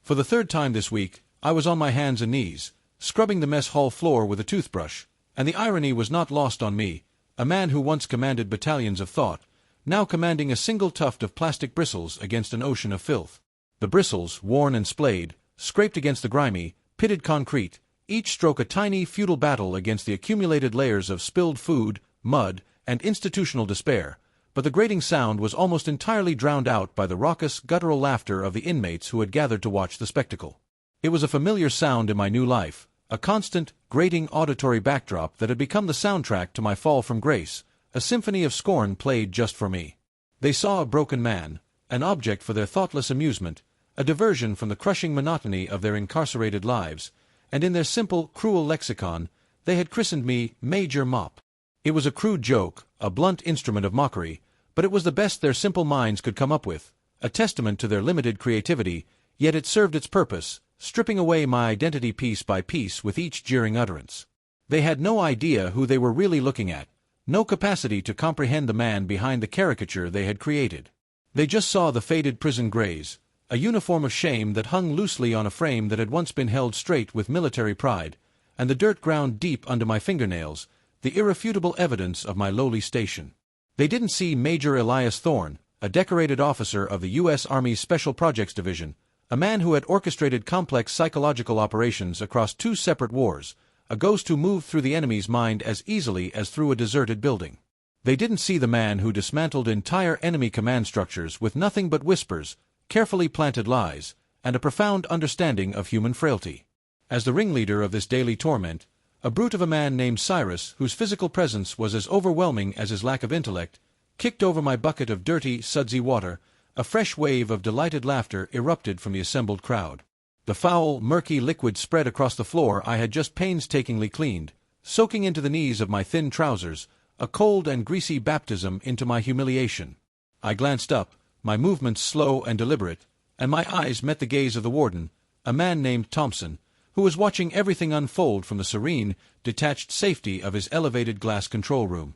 For the third time this week, I was on my hands and knees, scrubbing the mess hall floor with a toothbrush, and the irony was not lost on me, a man who once commanded battalions of thought, now commanding a single tuft of plastic bristles against an ocean of filth. The bristles, worn and splayed, scraped against the grimy, pitted concrete, each stroke a tiny, futile battle against the accumulated layers of spilled food, mud, and institutional despair, but the grating sound was almost entirely drowned out by the raucous, guttural laughter of the inmates who had gathered to watch the spectacle. It was a familiar sound in my new life, a constant, grating auditory backdrop that had become the soundtrack to my fall from grace, a symphony of scorn played just for me. They saw a broken man, an object for their thoughtless amusement, a diversion from the crushing monotony of their incarcerated lives, and in their simple, cruel lexicon, they had christened me Major Mop. It was a crude joke, a blunt instrument of mockery, but it was the best their simple minds could come up with, a testament to their limited creativity, yet it served its purpose, stripping away my identity piece by piece with each jeering utterance. They had no idea who they were really looking at, no capacity to comprehend the man behind the caricature they had created. They just saw the faded prison grays, a uniform of shame that hung loosely on a frame that had once been held straight with military pride, and the dirt ground deep under my fingernails, the irrefutable evidence of my lowly station. They didn't see Major Elias Thorne, a decorated officer of the U.S. Army's Special Projects Division, a man who had orchestrated complex psychological operations across 2 separate wars, a ghost who moved through the enemy's mind as easily as through a deserted building. They didn't see the man who dismantled entire enemy command structures with nothing but whispers, carefully planted lies, and a profound understanding of human frailty. As the ringleader of this daily torment, a brute of a man named Cyrus, whose physical presence was as overwhelming as his lack of intellect, kicked over my bucket of dirty, sudsy water. A fresh wave of delighted laughter erupted from the assembled crowd. The foul, murky liquid spread across the floor I had just painstakingly cleaned, soaking into the knees of my thin trousers, a cold and greasy baptism into my humiliation. I glanced up, my movements slow and deliberate, and my eyes met the gaze of the warden, a man named Thompson, who was watching everything unfold from the serene, detached safety of his elevated glass control room.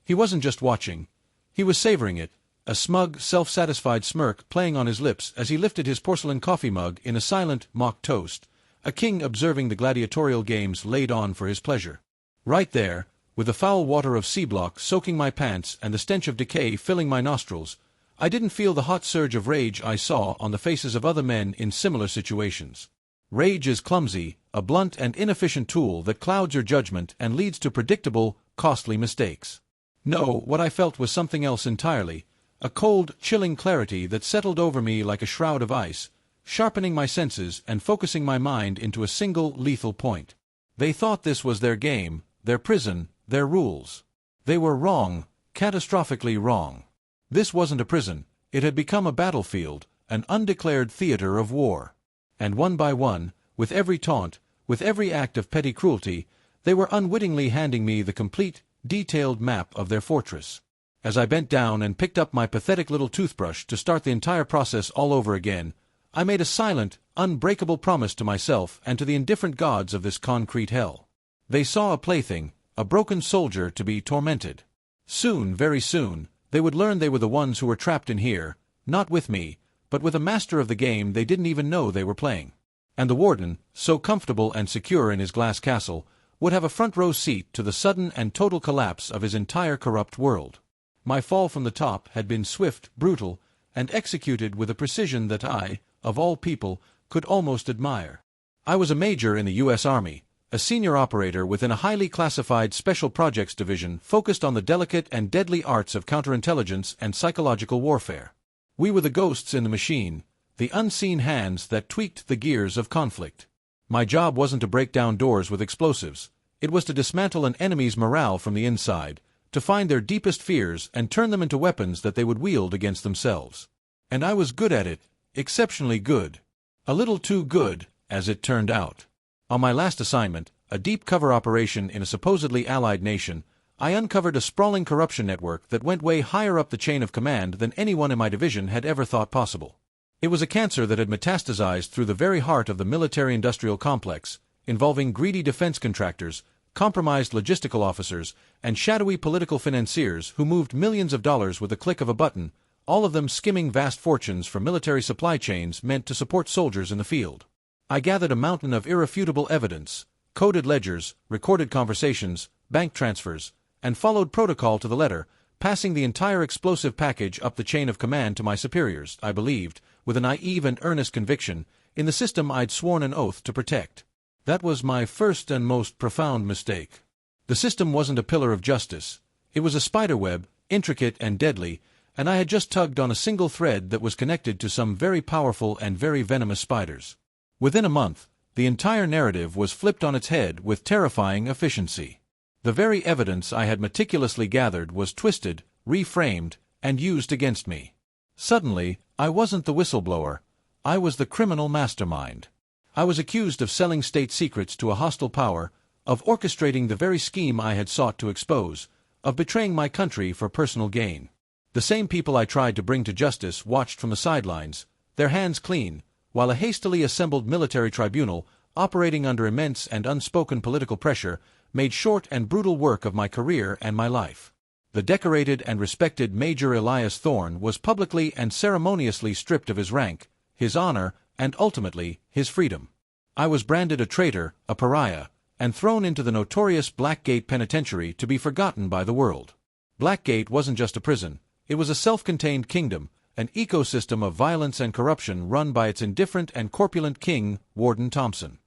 He wasn't just watching. He was savoring it, a smug, self-satisfied smirk playing on his lips as he lifted his porcelain coffee mug in a silent, mock toast, a king observing the gladiatorial games laid on for his pleasure. Right there, with the foul water of C-block soaking my pants and the stench of decay filling my nostrils, I didn't feel the hot surge of rage I saw on the faces of other men in similar situations. Rage is clumsy, a blunt and inefficient tool that clouds your judgment and leads to predictable, costly mistakes. No, what I felt was something else entirely, a cold, chilling clarity that settled over me like a shroud of ice, sharpening my senses and focusing my mind into a single lethal point. They thought this was their game, their prison, their rules. They were wrong, catastrophically wrong. This wasn't a prison, it had become a battlefield, an undeclared theater of war. And one by one, with every taunt, with every act of petty cruelty, they were unwittingly handing me the complete, detailed map of their fortress. As I bent down and picked up my pathetic little toothbrush to start the entire process all over again, I made a silent, unbreakable promise to myself and to the indifferent gods of this concrete hell. They saw a plaything, a broken soldier to be tormented. Soon, very soon, they would learn they were the ones who were trapped in here, not with me, but with a master of the game they didn't even know they were playing. And the warden, so comfortable and secure in his glass castle, would have a front-row seat to the sudden and total collapse of his entire corrupt world. My fall from the top had been swift, brutal, and executed with a precision that I, of all people, could almost admire. I was a major in the U.S. Army, a senior operator within a highly classified Special Projects Division focused on the delicate and deadly arts of counterintelligence and psychological warfare. We were the ghosts in the machine, the unseen hands that tweaked the gears of conflict. My job wasn't to break down doors with explosives. It was to dismantle an enemy's morale from the inside, to find their deepest fears and turn them into weapons that they would wield against themselves. And I was good at it, exceptionally good. A little too good, as it turned out. On my last assignment, a deep cover operation in a supposedly allied nation, I uncovered a sprawling corruption network that went way higher up the chain of command than anyone in my division had ever thought possible. It was a cancer that had metastasized through the very heart of the military-industrial complex, involving greedy defense contractors, compromised logistical officers, and shadowy political financiers who moved millions of dollars with a click of a button, all of them skimming vast fortunes from military supply chains meant to support soldiers in the field. I gathered a mountain of irrefutable evidence, coded ledgers, recorded conversations, bank transfers, and followed protocol to the letter, passing the entire explosive package up the chain of command to my superiors, I believed, with a naive and earnest conviction, in the system I'd sworn an oath to protect. That was my first and most profound mistake. The system wasn't a pillar of justice. It was a spiderweb, intricate and deadly, and I had just tugged on a single thread that was connected to some very powerful and very venomous spiders. Within a month, the entire narrative was flipped on its head with terrifying efficiency. The very evidence I had meticulously gathered was twisted, reframed, and used against me. Suddenly, I wasn't the whistleblower. I was the criminal mastermind. I was accused of selling state secrets to a hostile power, of orchestrating the very scheme I had sought to expose, of betraying my country for personal gain. The same people I tried to bring to justice watched from the sidelines, their hands clean, while a hastily assembled military tribunal, operating under immense and unspoken political pressure, made short and brutal work of my career and my life. The decorated and respected Major Elias Thorne was publicly and ceremoniously stripped of his rank, his honor, and ultimately, his freedom. I was branded a traitor, a pariah, and thrown into the notorious Blackgate Penitentiary to be forgotten by the world. Blackgate wasn't just a prison. It was a self-contained kingdom, an ecosystem of violence and corruption run by its indifferent and corpulent king, Warden Thompson.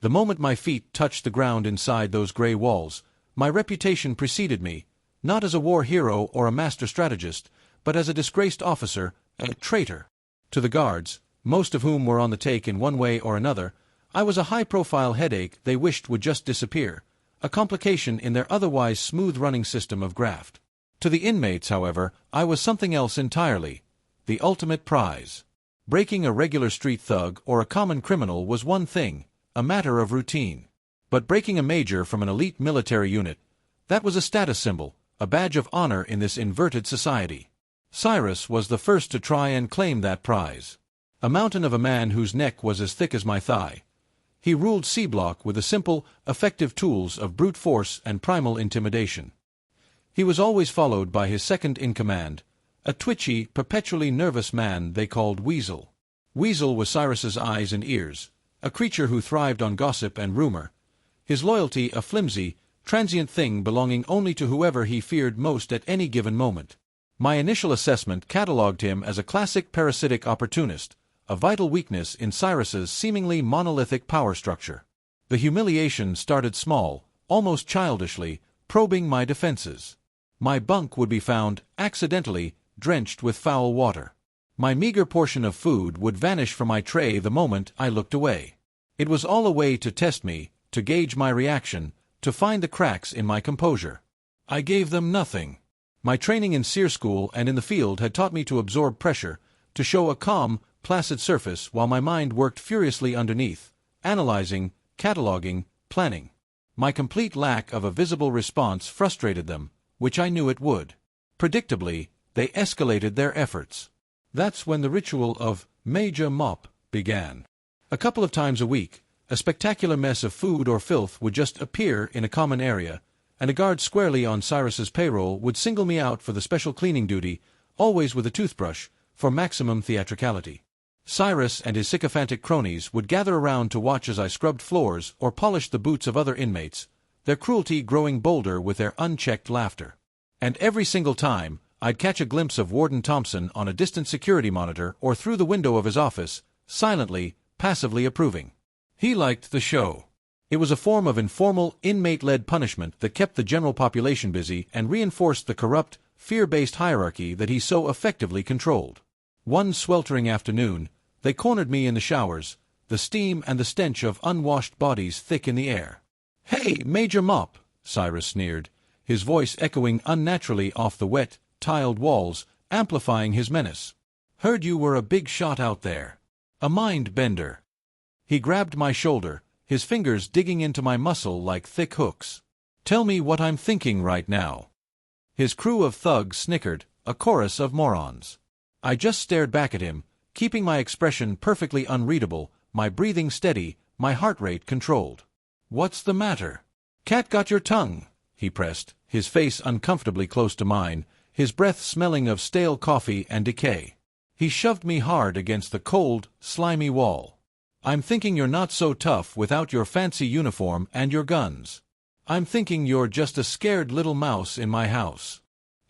The moment my feet touched the ground inside those gray walls, my reputation preceded me, not as a war hero or a master strategist, but as a disgraced officer, a traitor. To the guards, most of whom were on the take in one way or another, I was a high-profile headache they wished would just disappear, a complication in their otherwise smooth-running system of graft. To the inmates, however, I was something else entirely, the ultimate prize. Breaking a regular street thug or a common criminal was one thing, a matter of routine. But breaking a major from an elite military unit, that was a status symbol, a badge of honor in this inverted society. Cyrus was the first to try and claim that prize. A mountain of a man whose neck was as thick as my thigh. He ruled C-Block with the simple, effective tools of brute force and primal intimidation. He was always followed by his second-in-command, a twitchy, perpetually nervous man they called Weasel. Weasel was Cyrus's eyes and ears, a creature who thrived on gossip and rumor, his loyalty a flimsy, transient thing belonging only to whoever he feared most at any given moment. My initial assessment catalogued him as a classic parasitic opportunist, a vital weakness in Cyrus's seemingly monolithic power structure. The humiliation started small, almost childishly, probing my defenses. My bunk would be found, accidentally, drenched with foul water. My meager portion of food would vanish from my tray the moment I looked away. It was all a way to test me, to gauge my reaction, to find the cracks in my composure. I gave them nothing. My training in seer school and in the field had taught me to absorb pressure, to show a calm, placid surface while my mind worked furiously underneath, analyzing, cataloging, planning. My complete lack of a visible response frustrated them, which I knew it would. Predictably, they escalated their efforts. That's when the ritual of Major Mop began. A couple of times a week, a spectacular mess of food or filth would just appear in a common area, and a guard squarely on Cyrus's payroll would single me out for the special cleaning duty, always with a toothbrush, for maximum theatricality. Cyrus and his sycophantic cronies would gather around to watch as I scrubbed floors or polished the boots of other inmates, their cruelty growing bolder with their unchecked laughter. And every single time, I'd catch a glimpse of Warden Thompson on a distant security monitor or through the window of his office, silently, passively approving. He liked the show. It was a form of informal, inmate-led punishment that kept the general population busy and reinforced the corrupt, fear-based hierarchy that he so effectively controlled. One sweltering afternoon, they cornered me in the showers, the steam and the stench of unwashed bodies thick in the air. "Hey, Major Mop," Cyrus sneered, his voice echoing unnaturally off the wet, tiled walls, amplifying his menace. "Heard you were a big shot out there. A mind-bender." He grabbed my shoulder, his fingers digging into my muscle like thick hooks. "Tell me what I'm thinking right now." His crew of thugs snickered, a chorus of morons. I just stared back at him, keeping my expression perfectly unreadable, my breathing steady, my heart rate controlled. "What's the matter?" "Cat got your tongue," he pressed, his face uncomfortably close to mine, his breath smelling of stale coffee and decay. He shoved me hard against the cold, slimy wall. "I'm thinking you're not so tough without your fancy uniform and your guns. I'm thinking you're just a scared little mouse in my house."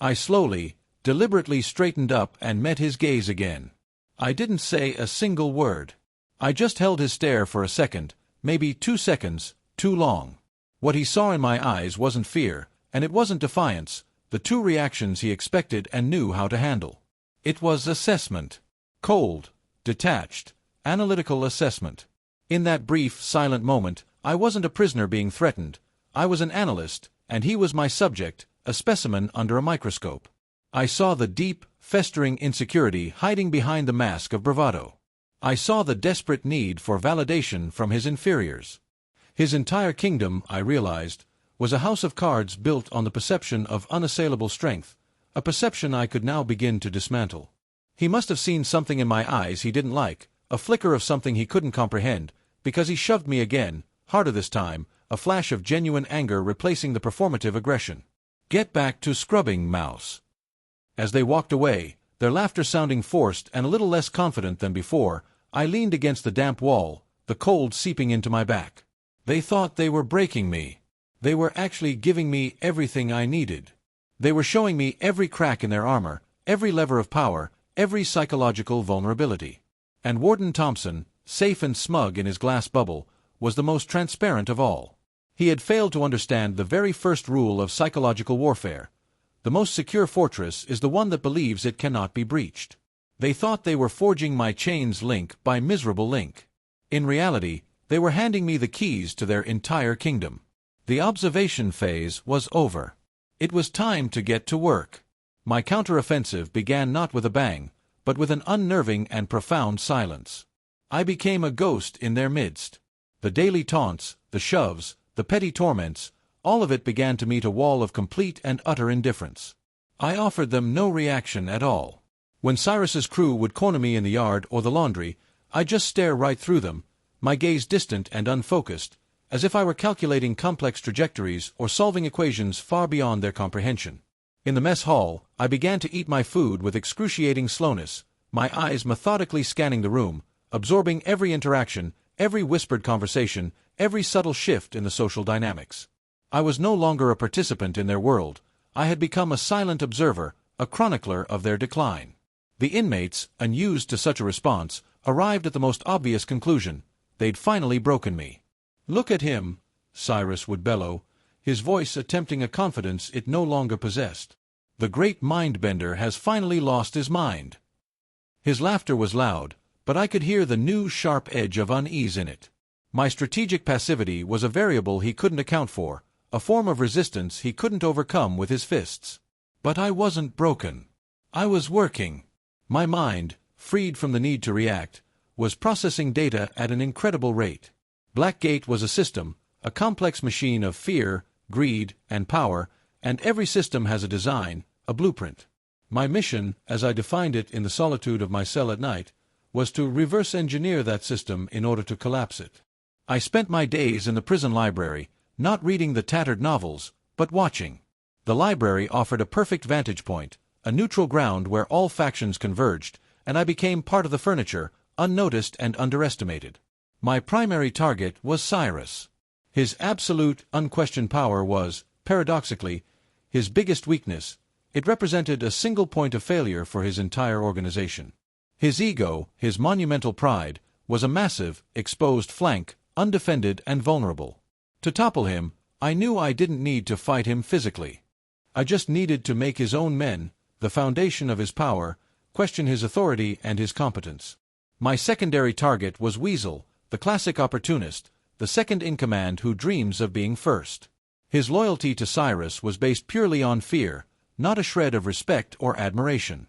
I slowly, deliberately straightened up and met his gaze again. I didn't say a single word. I just held his stare for a second, maybe 2 seconds, too long. What he saw in my eyes wasn't fear, and it wasn't defiance, the two reactions he expected and knew how to handle. It was assessment. Cold, detached, analytical assessment. In that brief, silent moment, I wasn't a prisoner being threatened. I was an analyst, and he was my subject, a specimen under a microscope. I saw the deep, festering insecurity hiding behind the mask of bravado. I saw the desperate need for validation from his inferiors. His entire kingdom, I realized, was a house of cards built on the perception of unassailable strength, a perception I could now begin to dismantle. He must have seen something in my eyes he didn't like, a flicker of something he couldn't comprehend, because he shoved me again, harder this time, a flash of genuine anger replacing the performative aggression. "Get back to scrubbing, mouse." As they walked away, their laughter sounding forced and a little less confident than before, I leaned against the damp wall, the cold seeping into my back. They thought they were breaking me. They were actually giving me everything I needed. They were showing me every crack in their armor, every lever of power, every psychological vulnerability. And Warden Thompson, safe and smug in his glass bubble, was the most transparent of all. He had failed to understand the very first rule of psychological warfare. The most secure fortress is the one that believes it cannot be breached. They thought they were forging my chains link by miserable link. In reality, they were handing me the keys to their entire kingdom. The observation phase was over. It was time to get to work. My counteroffensive began not with a bang, but with an unnerving and profound silence. I became a ghost in their midst. The daily taunts, the shoves, the petty torments, all of it began to meet a wall of complete and utter indifference. I offered them no reaction at all. When Cyrus's crew would corner me in the yard or the laundry, I'd just stare right through them, my gaze distant and unfocused, as if I were calculating complex trajectories or solving equations far beyond their comprehension. In the mess hall, I began to eat my food with excruciating slowness, my eyes methodically scanning the room, absorbing every interaction, every whispered conversation, every subtle shift in the social dynamics. I was no longer a participant in their world. I had become a silent observer, a chronicler of their decline. The inmates, unused to such a response, arrived at the most obvious conclusion. They'd finally broken me. "Look at him," Cyrus would bellow, his voice attempting a confidence it no longer possessed. "The great mind-bender has finally lost his mind." His laughter was loud, but I could hear the new sharp edge of unease in it. My strategic passivity was a variable he couldn't account for, a form of resistance he couldn't overcome with his fists. But I wasn't broken. I was working. My mind, freed from the need to react, was processing data at an incredible rate. Blackgate was a system, a complex machine of fear, greed, and power, and every system has a design, a blueprint. My mission, as I defined it in the solitude of my cell at night, was to reverse engineer that system in order to collapse it. I spent my days in the prison library, not reading the tattered novels, but watching. The library offered a perfect vantage point, a neutral ground where all factions converged, and I became part of the furniture, unnoticed and underestimated. My primary target was Cyrus. His absolute, unquestioned power was, paradoxically, his biggest weakness. It represented a single point of failure for his entire organization. His ego, his monumental pride, was a massive, exposed flank, undefended and vulnerable. To topple him, I knew I didn't need to fight him physically. I just needed to make his own men, the foundation of his power, question his authority and his competence. My secondary target was Weasel, the classic opportunist, the second-in-command who dreams of being first. His loyalty to Cyrus was based purely on fear, not a shred of respect or admiration.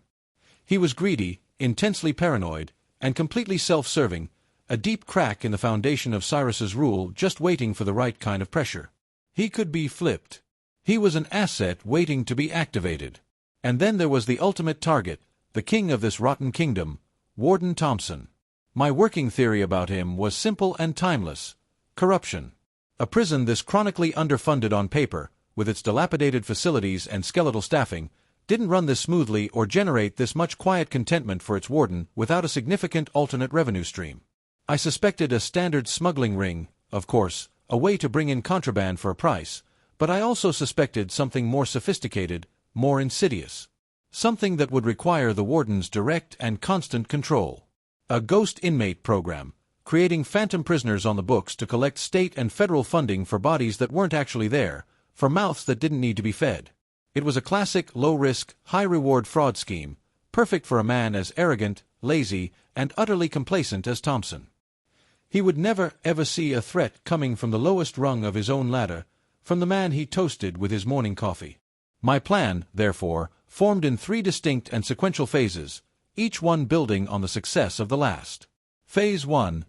He was greedy, intensely paranoid, and completely self-serving, a deep crack in the foundation of Cyrus's rule just waiting for the right kind of pressure. He could be flipped. He was an asset waiting to be activated. And then there was the ultimate target, the king of this rotten kingdom, Warden Thompson. My working theory about him was simple and timeless: corruption. A prison this chronically underfunded on paper, with its dilapidated facilities and skeletal staffing, didn't run this smoothly or generate this much quiet contentment for its warden without a significant alternate revenue stream. I suspected a standard smuggling ring, of course, a way to bring in contraband for a price, but I also suspected something more sophisticated, more insidious. Something that would require the warden's direct and constant control. A ghost inmate program, creating phantom prisoners on the books to collect state and federal funding for bodies that weren't actually there, for mouths that didn't need to be fed. It was a classic, low-risk, high-reward fraud scheme, perfect for a man as arrogant, lazy, and utterly complacent as Thompson. He would never, ever see a threat coming from the lowest rung of his own ladder, from the man he toasted with his morning coffee. My plan, therefore, formed in 3 distinct and sequential phases, each one building on the success of the last. Phase 1.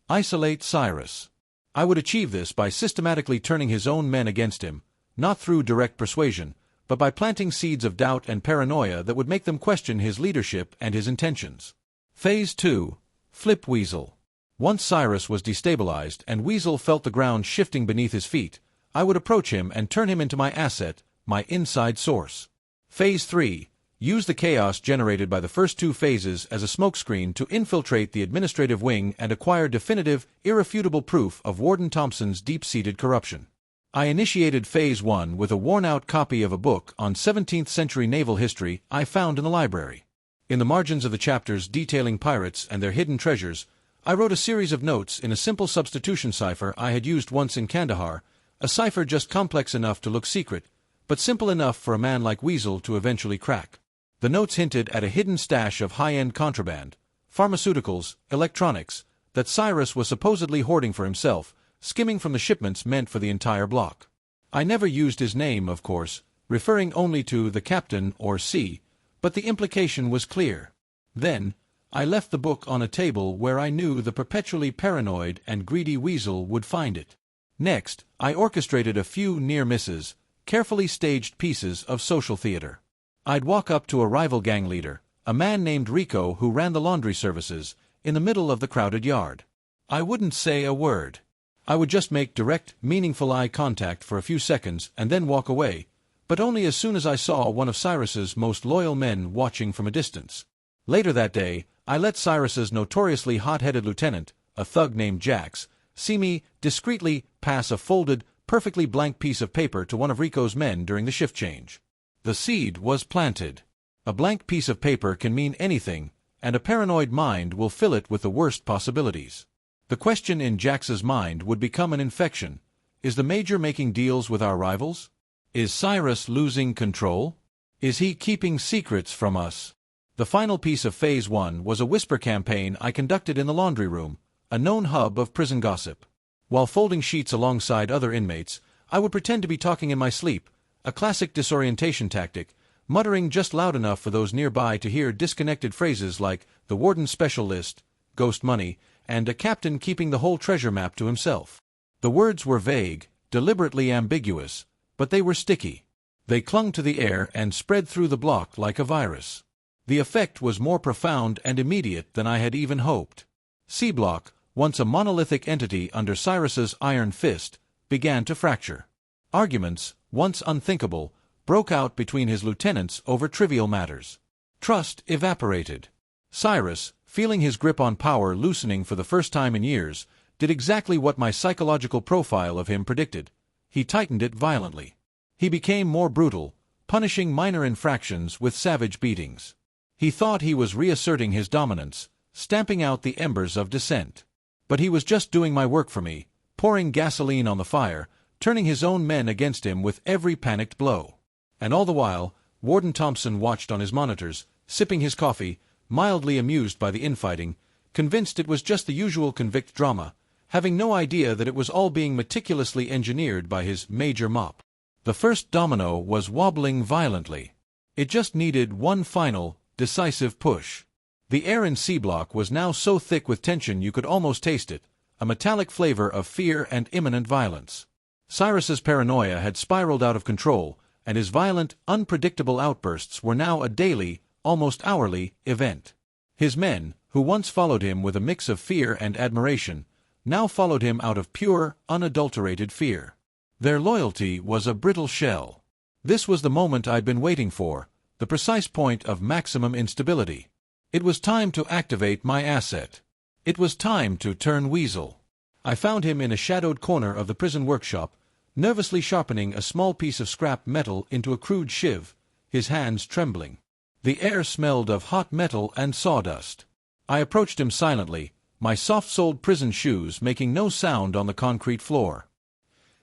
Isolate Cyrus. I would achieve this by systematically turning his own men against him, not through direct persuasion, but by planting seeds of doubt and paranoia that would make them question his leadership and his intentions. Phase 2. Flip Weasel. Once Cyrus was destabilized and Weasel felt the ground shifting beneath his feet, I would approach him and turn him into my asset, my inside source. Phase 3. Use the chaos generated by the first 2 phases as a smokescreen to infiltrate the administrative wing and acquire definitive, irrefutable proof of Warden Thompson's deep-seated corruption. I initiated Phase 1 with a worn-out copy of a book on 17th-century naval history I found in the library. In the margins of the chapters detailing pirates and their hidden treasures, I wrote a series of notes in a simple substitution cipher I had used once in Kandahar, a cipher just complex enough to look secret, but simple enough for a man like Weasel to eventually crack. The notes hinted at a hidden stash of high-end contraband, pharmaceuticals, electronics, that Cyrus was supposedly hoarding for himself, skimming from the shipments meant for the entire block. I never used his name, of course, referring only to the captain or C, but the implication was clear. Then, I left the book on a table where I knew the perpetually paranoid and greedy Weasel would find it. Next, I orchestrated a few near misses, carefully staged pieces of social theater. I'd walk up to a rival gang leader, a man named Rico who ran the laundry services, in the middle of the crowded yard. I wouldn't say a word. I would just make direct, meaningful eye contact for a few seconds and then walk away, but only as soon as I saw one of Cyrus's most loyal men watching from a distance. Later that day, I let Cyrus's notoriously hot-headed lieutenant, a thug named Jax, see me discreetly pass a folded, perfectly blank piece of paper to one of Rico's men during the shift change. The seed was planted. A blank piece of paper can mean anything, and a paranoid mind will fill it with the worst possibilities. The question in Jax's mind would become an infection. Is the Major making deals with our rivals? Is Cyrus losing control? Is he keeping secrets from us? The final piece of Phase 1 was a whisper campaign I conducted in the laundry room, a known hub of prison gossip. While folding sheets alongside other inmates, I would pretend to be talking in my sleep, a classic disorientation tactic, muttering just loud enough for those nearby to hear disconnected phrases like the warden's special list, ghost money, and a captain keeping the whole treasure map to himself. The words were vague, deliberately ambiguous, but they were sticky. They clung to the air and spread through the block like a virus. The effect was more profound and immediate than I had even hoped. C-Block, once a monolithic entity under Cyrus's iron fist, began to fracture. Arguments, once unthinkable, broke out between his lieutenants over trivial matters. Trust evaporated. Cyrus, feeling his grip on power loosening for the first time in years, did exactly what my psychological profile of him predicted. He tightened it violently. He became more brutal, punishing minor infractions with savage beatings. He thought he was reasserting his dominance, stamping out the embers of dissent. But he was just doing my work for me, pouring gasoline on the fire, turning his own men against him with every panicked blow. And all the while, Warden Thompson watched on his monitors, sipping his coffee, mildly amused by the infighting, convinced it was just the usual convict drama, having no idea that it was all being meticulously engineered by his Major Mop. The first domino was wobbling violently. It just needed one final, decisive push. The air in C-Block was now so thick with tension you could almost taste it, a metallic flavor of fear and imminent violence. Cyrus's paranoia had spiraled out of control, and his violent, unpredictable outbursts were now a daily, almost hourly, event. His men, who once followed him with a mix of fear and admiration, now followed him out of pure, unadulterated fear. Their loyalty was a brittle shell. This was the moment I'd been waiting for, the precise point of maximum instability. It was time to activate my asset. It was time to turn Weasel. I found him in a shadowed corner of the prison workshop, nervously sharpening a small piece of scrap metal into a crude shiv, his hands trembling. The air smelled of hot metal and sawdust. I approached him silently, my soft-soled prison shoes making no sound on the concrete floor.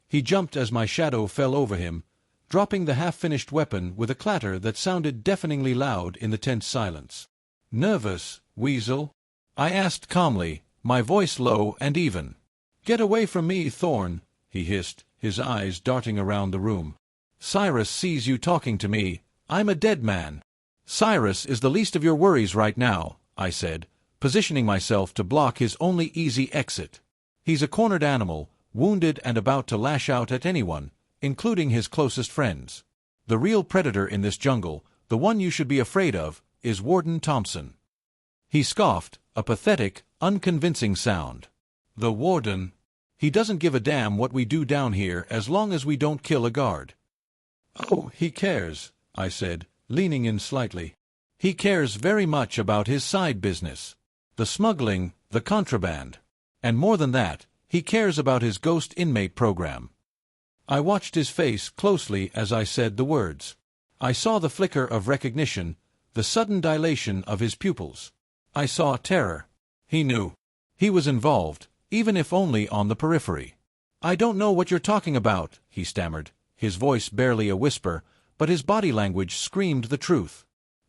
He jumped as my shadow fell over him, dropping the half-finished weapon with a clatter that sounded deafeningly loud in the tense silence. "Nervous, Weasel?" I asked calmly, my voice low and even. "Get away from me, Thorn," he hissed, his eyes darting around the room. "Cyrus sees you talking to me. I'm a dead man." "Cyrus is the least of your worries right now," I said, positioning myself to block his only easy exit. "He's a cornered animal, wounded and about to lash out at anyone, including his closest friends. The real predator in this jungle, the one you should be afraid of, is Warden Thompson." He scoffed, a pathetic, unconvincing sound. "The Warden? He doesn't give a damn what we do down here as long as we don't kill a guard." "Oh, he cares," I said, leaning in slightly. "He cares very much about his side business. The smuggling, the contraband. And more than that, he cares about his ghost inmate program." I watched his face closely as I said the words. I saw the flicker of recognition, the sudden dilation of his pupils. I saw terror. He knew. He was involved, even if only on the periphery. "I don't know what you're talking about," he stammered, his voice barely a whisper, but his body language screamed the truth.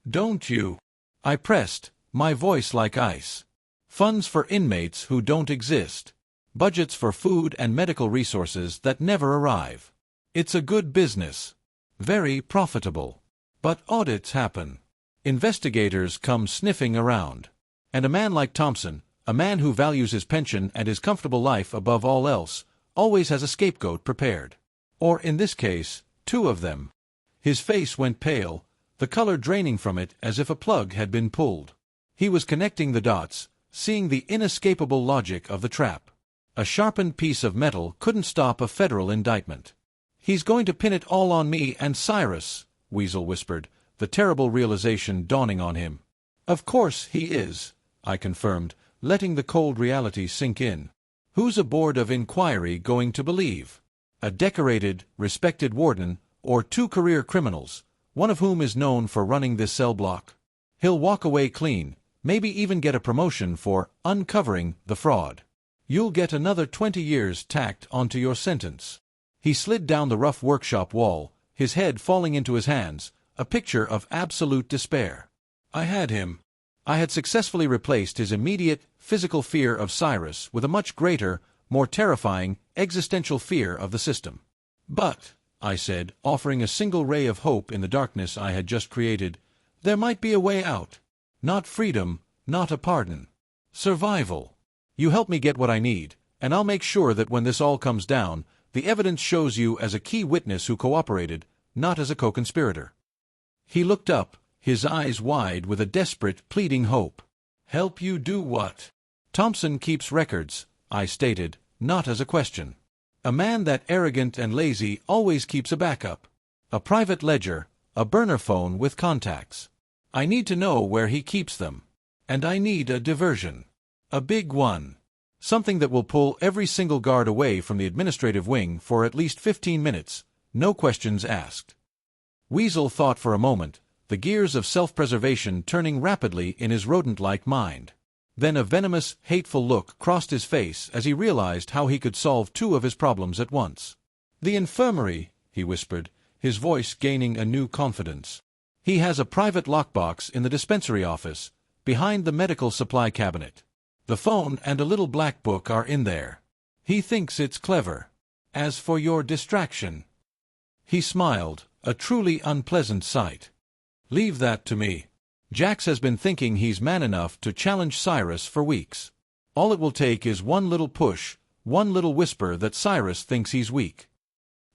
"Don't you?" I pressed, my voice like ice. "Funds for inmates who don't exist. Budgets for food and medical resources that never arrive. It's a good business. Very profitable. But audits happen. Investigators come sniffing around. And a man like Thompson, a man who values his pension and his comfortable life above all else, always has a scapegoat prepared. Or in this case, two of them." His face went pale, the color draining from it as if a plug had been pulled. He was connecting the dots, seeing the inescapable logic of the trap. A sharpened piece of metal couldn't stop a federal indictment. "He's going to pin it all on me and Cyrus," Weasel whispered, the terrible realization dawning on him. "Of course he is," I confirmed, letting the cold reality sink in. "Who's a board of inquiry going to believe? A decorated, respected warden, or two career criminals, one of whom is known for running this cell block? He'll walk away clean, maybe even get a promotion for uncovering the fraud. You'll get another 20 years tacked onto your sentence." He slid down the rough workshop wall, his head falling into his hands, a picture of absolute despair. I had him. I had successfully replaced his immediate, physical fear of Cyrus with a much greater, more terrifying, existential fear of the system. "But," I said, offering a single ray of hope in the darkness I had just created, "there might be a way out. Not freedom, not a pardon. Survival. You help me get what I need, and I'll make sure that when this all comes down, the evidence shows you as a key witness who cooperated, not as a co-conspirator." He looked up, his eyes wide with a desperate, pleading hope. "Help you do what?" "Thompson keeps records," I stated, not as a question. "A man that arrogant and lazy always keeps a backup. A private ledger, a burner phone with contacts. I need to know where he keeps them. And I need a diversion. A big one. Something that will pull every single guard away from the administrative wing for at least 15 minutes, no questions asked." Weasel thought for a moment, the gears of self-preservation turning rapidly in his rodent-like mind. Then a venomous, hateful look crossed his face as he realized how he could solve two of his problems at once. "The infirmary," he whispered, his voice gaining a new confidence. "He has a private lockbox in the dispensary office, behind the medical supply cabinet. The phone and a little black book are in there. He thinks it's clever. As for your distraction—" He smiled, a truly unpleasant sight. "Leave that to me. Jax has been thinking he's man enough to challenge Cyrus for weeks. All it will take is one little push, one little whisper that Cyrus thinks he's weak."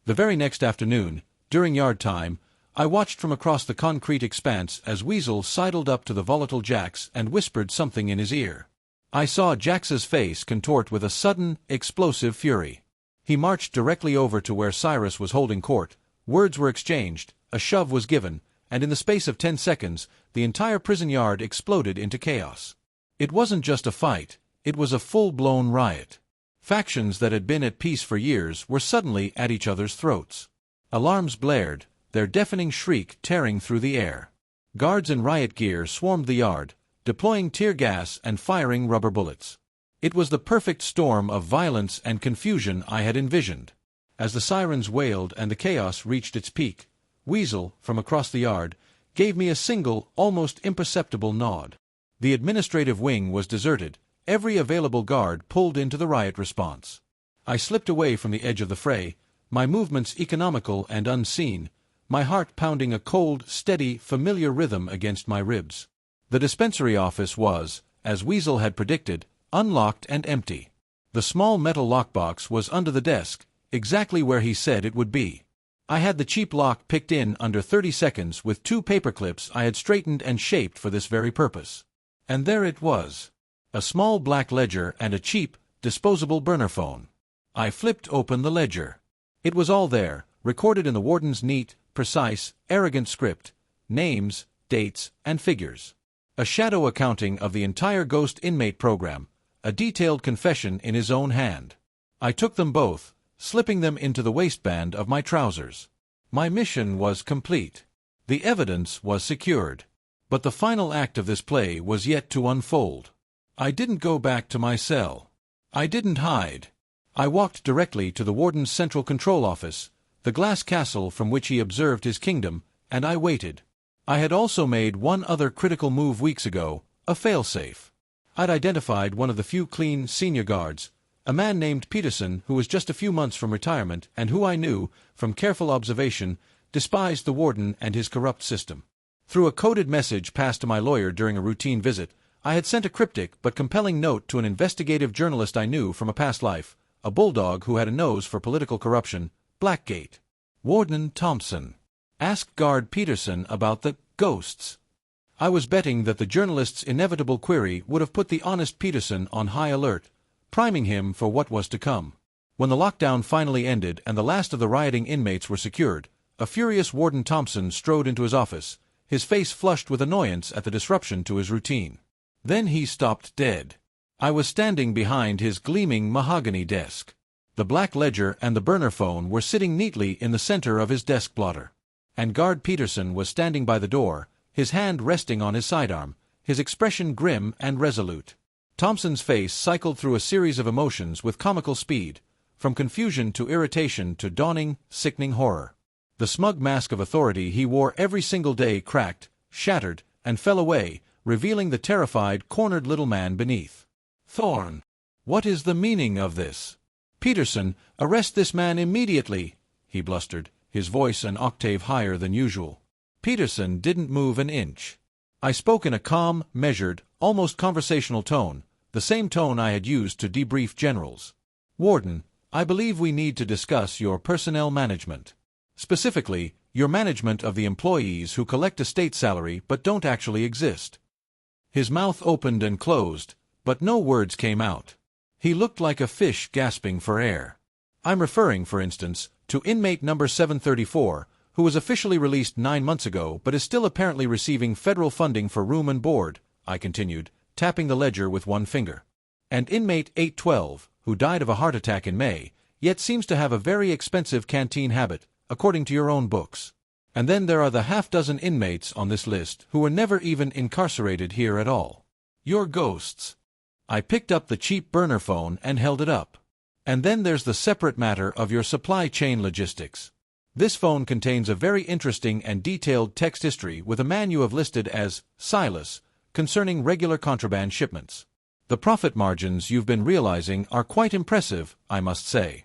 The very next afternoon, during yard time, I watched from across the concrete expanse as Weasel sidled up to the volatile Jax and whispered something in his ear. I saw Jax's face contort with a sudden, explosive fury. He marched directly over to where Cyrus was holding court, words were exchanged, a shove was given, and in the space of 10 seconds, the entire prison yard exploded into chaos. It wasn't just a fight, it was a full-blown riot. Factions that had been at peace for years were suddenly at each other's throats. Alarms blared, their deafening shriek tearing through the air. Guards in riot gear swarmed the yard, deploying tear gas and firing rubber bullets. It was the perfect storm of violence and confusion I had envisioned. As the sirens wailed and the chaos reached its peak, Weasel, from across the yard, gave me a single, almost imperceptible nod. The administrative wing was deserted, every available guard pulled into the riot response. I slipped away from the edge of the fray, my movements economical and unseen, my heart pounding a cold, steady, familiar rhythm against my ribs. The dispensary office was, as Weasel had predicted, unlocked and empty. The small metal lockbox was under the desk, exactly where he said it would be. I had the cheap lock picked in under 30 seconds with 2 paper clips I had straightened and shaped for this very purpose. And there it was. A small black ledger and a cheap, disposable burner phone. I flipped open the ledger. It was all there, recorded in the warden's neat, precise, arrogant script, names, dates, and figures. A shadow accounting of the entire ghost inmate program, a detailed confession in his own hand. I took them both, slipping them into the waistband of my trousers. My mission was complete. The evidence was secured. But the final act of this play was yet to unfold. I didn't go back to my cell. I didn't hide. I walked directly to the warden's central control office, the glass castle from which he observed his kingdom, and I waited. I had also made one other critical move weeks ago, a failsafe. I'd identified one of the few clean senior guards, a man named Peterson who was just a few months from retirement and who I knew, from careful observation, despised the warden and his corrupt system. Through a coded message passed to my lawyer during a routine visit, I had sent a cryptic but compelling note to an investigative journalist I knew from a past life, a bulldog who had a nose for political corruption, Blackgate. Warden Thompson. Asked Guard Peterson about the ghosts. I was betting that the journalist's inevitable query would have put the honest Peterson on high alert, priming him for what was to come. When the lockdown finally ended and the last of the rioting inmates were secured, a furious Warden Thompson strode into his office, his face flushed with annoyance at the disruption to his routine. Then he stopped dead. I was standing behind his gleaming mahogany desk. The black ledger and the burner phone were sitting neatly in the center of his desk blotter. And Guard Peterson was standing by the door, his hand resting on his sidearm, his expression grim and resolute. Thompson's face cycled through a series of emotions with comical speed, from confusion to irritation to dawning, sickening horror. The smug mask of authority he wore every single day cracked, shattered, and fell away, revealing the terrified, cornered little man beneath. Thorne! What is the meaning of this? Peterson, arrest this man immediately, he blustered, his voice an octave higher than usual. Peterson didn't move an inch. I spoke in a calm, measured, almost conversational tone, the same tone I had used to debrief generals. Warden, I believe we need to discuss your personnel management. Specifically, your management of the employees who collect a state salary but don't actually exist. His mouth opened and closed, but no words came out. He looked like a fish gasping for air. I'm referring, for instance, to inmate number 734, who was officially released 9 months ago but is still apparently receiving federal funding for room and board, I continued, tapping the ledger with one finger. And inmate 812, who died of a heart attack in May, yet seems to have a very expensive canteen habit, according to your own books. And then there are the half-dozen inmates on this list who were never even incarcerated here at all. You're ghosts. I picked up the cheap burner phone and held it up. And then there's the separate matter of your supply chain logistics. This phone contains a very interesting and detailed text history with a man you have listed as Silas, concerning regular contraband shipments. The profit margins you've been realizing are quite impressive, I must say.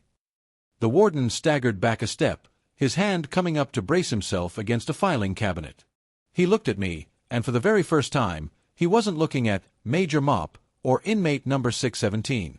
The warden staggered back a step, his hand coming up to brace himself against a filing cabinet. He looked at me, and for the very first time, he wasn't looking at Major Mop or inmate number 617.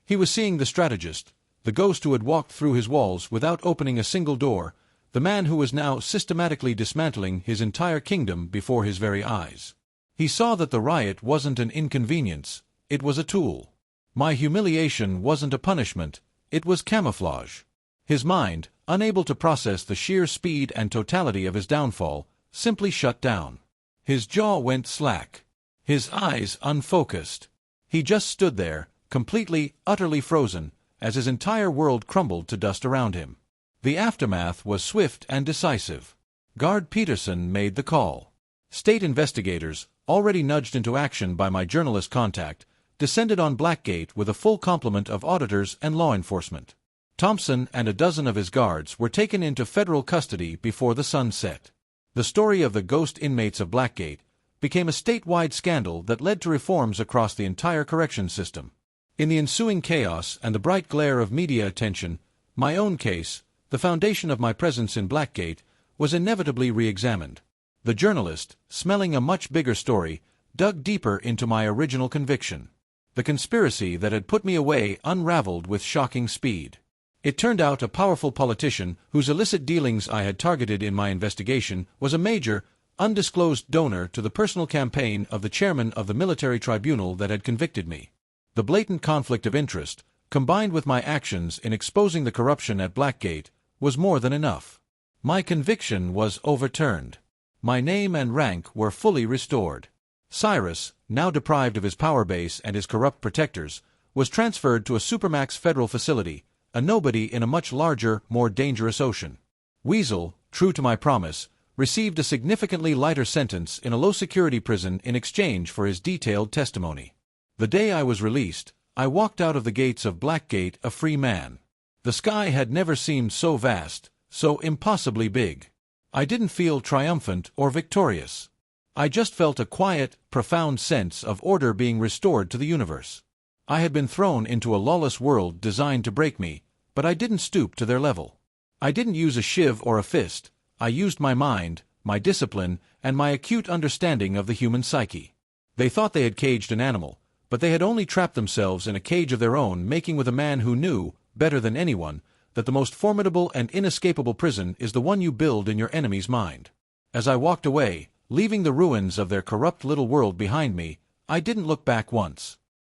He was seeing the strategist, the ghost who had walked through his walls without opening a single door, the man who was now systematically dismantling his entire kingdom before his very eyes. He saw that the riot wasn't an inconvenience, it was a tool. My humiliation wasn't a punishment, it was camouflage. His mind, unable to process the sheer speed and totality of his downfall, simply shut down. His jaw went slack. His eyes unfocused. He just stood there, completely, utterly frozen, as his entire world crumbled to dust around him. The aftermath was swift and decisive. Guard Peterson made the call. State investigators, already nudged into action by my journalist contact, descended on Blackgate with a full complement of auditors and law enforcement. Thompson and a dozen of his guards were taken into federal custody before the sun set. The story of the ghost inmates of Blackgate became a statewide scandal that led to reforms across the entire correction system. In the ensuing chaos and the bright glare of media attention, my own case, the foundation of my presence in Blackgate, was inevitably re-examined. The journalist, smelling a much bigger story, dug deeper into my original conviction. The conspiracy that had put me away unraveled with shocking speed. It turned out a powerful politician whose illicit dealings I had targeted in my investigation was a major, undisclosed donor to the personal campaign of the chairman of the military tribunal that had convicted me. The blatant conflict of interest, combined with my actions in exposing the corruption at Blackgate, was more than enough. My conviction was overturned. My name and rank were fully restored. Cyrus, now deprived of his power base and his corrupt protectors, was transferred to a supermax federal facility, a nobody in a much larger, more dangerous ocean. Weasel, true to my promise, received a significantly lighter sentence in a low-security prison in exchange for his detailed testimony. The day I was released, I walked out of the gates of Blackgate a free man. The sky had never seemed so vast, so impossibly big. I didn't feel triumphant or victorious. I just felt a quiet, profound sense of order being restored to the universe. I had been thrown into a lawless world designed to break me, but I didn't stoop to their level. I didn't use a shiv or a fist. I used my mind, my discipline, and my acute understanding of the human psyche. They thought they had caged an animal, but they had only trapped themselves in a cage of their own, making with a man who knew, better than anyone, that the most formidable and inescapable prison is the one you build in your enemy's mind. As I walked away, leaving the ruins of their corrupt little world behind me, I didn't look back once.